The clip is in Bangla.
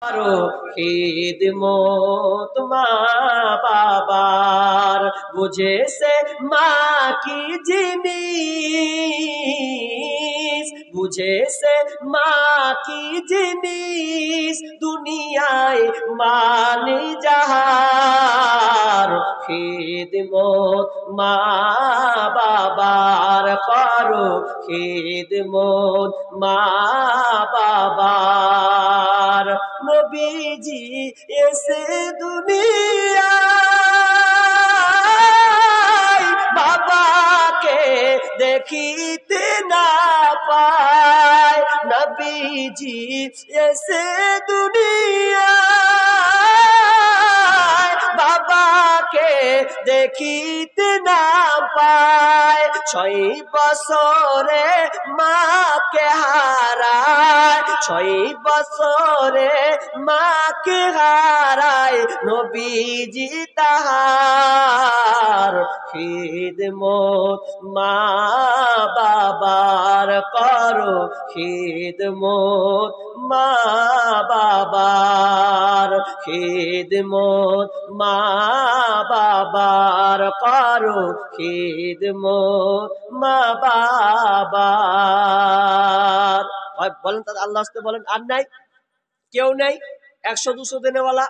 করো খিদমত মা বাবার, বুঝেছে মা কি জিনিস, বুঝেছে মা কি জিনিস, দুনিয়ায় মানে যাহার, খিদমত মা বাবার করো, খিদমত মা বাবার। নবীজি এসে দুনিয়ায় বাবাকে দেখিতে না পায়, নবীজি এসে দুনিয়ায় বাবাকে দেখিতে না পায়, 6 বছরে মাকে হারায়, 6 বছরে মাকে হারায়, নবীজি তাহার খিদমত মা বাবার করো, খিদমত মা বাবার, খিদমত মা বাবার করো, খিদমত মা বাবার। বলেন তাদের আল্লাহ আসতে বলেন, আর নাই কেউ নাই 100-200 দেনেওয়ালা।